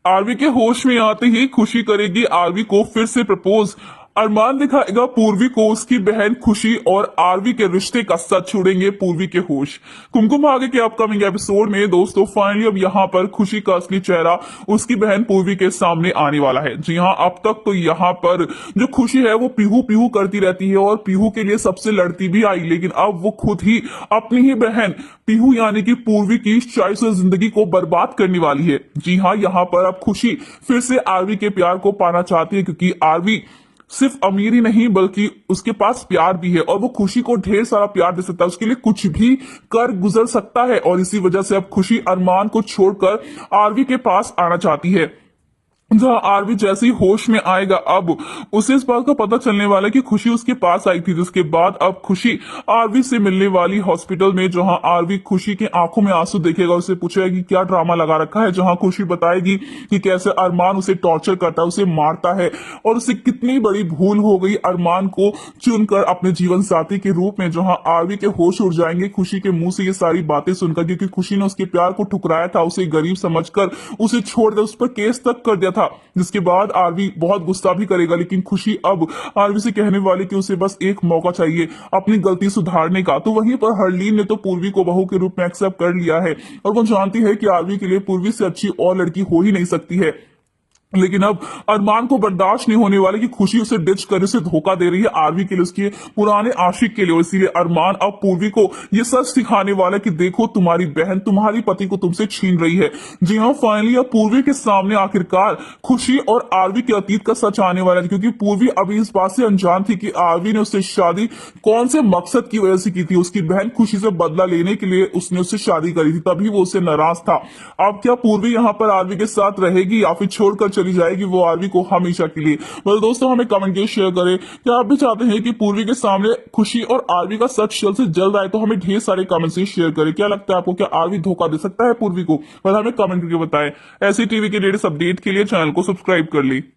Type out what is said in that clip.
RV के होश में आते ही खुशी करेगी आरवी को फिर से प्रपोज। अरमान दिखाएगा पूर्वी को उसकी बहन खुशी और आरवी के रिश्ते का सच छोड़ेंगे पूर्वी के होश। कुमकुम आगे के अपकमिंग एपिसोड में दोस्तों फाइनली अब यहाँ पर खुशी का असली चेहरा उसकी बहन पूर्वी के सामने आने वाला है। जी हाँ, अब तक तो यहाँ पर जो खुशी है वो पीहू पीहू करती रहती है और पीहू के लिए सबसे लड़ती भी आई, लेकिन अब वो खुद ही अपनी ही बहन पीहू यानी कि पूर्वी की शायद जिंदगी को बर्बाद करने वाली है। जी हाँ, यहाँ पर अब खुशी फिर से आरवी के प्यार को पाना चाहती है, क्योंकि आरवी सिर्फ अमीर ही नहीं बल्कि उसके पास प्यार भी है और वो खुशी को ढेर सारा प्यार दे सकता है, उसके लिए कुछ भी कर गुजर सकता है। और इसी वजह से अब खुशी अरमान को छोड़कर आरवी के पास आना चाहती है। जहां आरवी जैसे ही होश में आएगा अब उसे इस बात का पता चलने वाला है कि खुशी उसके पास आई थी, जिसके बाद अब खुशी आरवी से मिलने वाली हॉस्पिटल में, जहां आरवी खुशी के आंखों में आंसू देखेगा, उसे पूछेगा कि क्या ड्रामा लगा रखा है, जहां खुशी बताएगी कि कैसे अरमान उसे टॉर्चर करता है, उसे मारता है और उसे कितनी बड़ी भूल हो गई अरमान को चुनकर अपने जीवन साथी के रूप में। जहां आरवी के होश उड़ जाएंगे खुशी के मुंह से ये सारी बातें सुनकर, क्योंकि खुशी ने उसके प्यार को ठुकराया था, उसे गरीब समझकर उसे छोड़कर उस पर केस तक कर दिया था, जिसके बाद आरवी बहुत गुस्सा भी करेगा। लेकिन खुशी अब आरवी से कहने वाली कि उसे बस एक मौका चाहिए अपनी गलती सुधारने का। तो वहीं पर हरलीन ने तो पूर्वी को बहू के रूप में एक्सेप्ट कर लिया है और वो जानती है कि आरवी के लिए पूर्वी से अच्छी और लड़की हो ही नहीं सकती है। लेकिन अब अरमान को बर्दाश्त नहीं होने वाले कि खुशी उसे डिच कर उसे धोखा दे रही है आरवी के लिए, उसके पुराने आशिक के लिए। और इसीलिए अरमान अब पूर्वी को ये सच सिखाने वाला कि देखो तुम्हारी बहन तुम्हारी पति को तुमसे छीन रही है। जी हाँ, फाइनली अब पूर्वी के सामने आखिरकार खुशी और आरवी के अतीत का सच आने वाला है, क्योंकि पूर्वी अभी इस बात से अनजान थी कि आरवी ने उससे शादी कौन से मकसद की वजह से की थी। उसकी बहन खुशी से बदला लेने के लिए उसने उससे शादी करी थी, तभी वो उससे नाराज था। अब क्या पूर्वी यहाँ पर आरवी के साथ रहेगी या फिर छोड़कर चली जाएगी वो आरवी को हमेशा के लिए? मतलब दोस्तों हमें कमेंट के शेयर करें, क्या आप भी चाहते हैं कि पूर्वी के सामने खुशी और आरवी का सच जल्द से जल्द आए? तो हमें ढेर सारे कमेंट से शेयर करें। क्या लगता है आपको, क्या आरवी धोखा दे सकता है पूर्वी को? मतलब हमें कमेंट करके बताएं। ऐसी टीवी के लेटेस्ट अपडेट के लिए चैनल को सब्सक्राइब कर ली।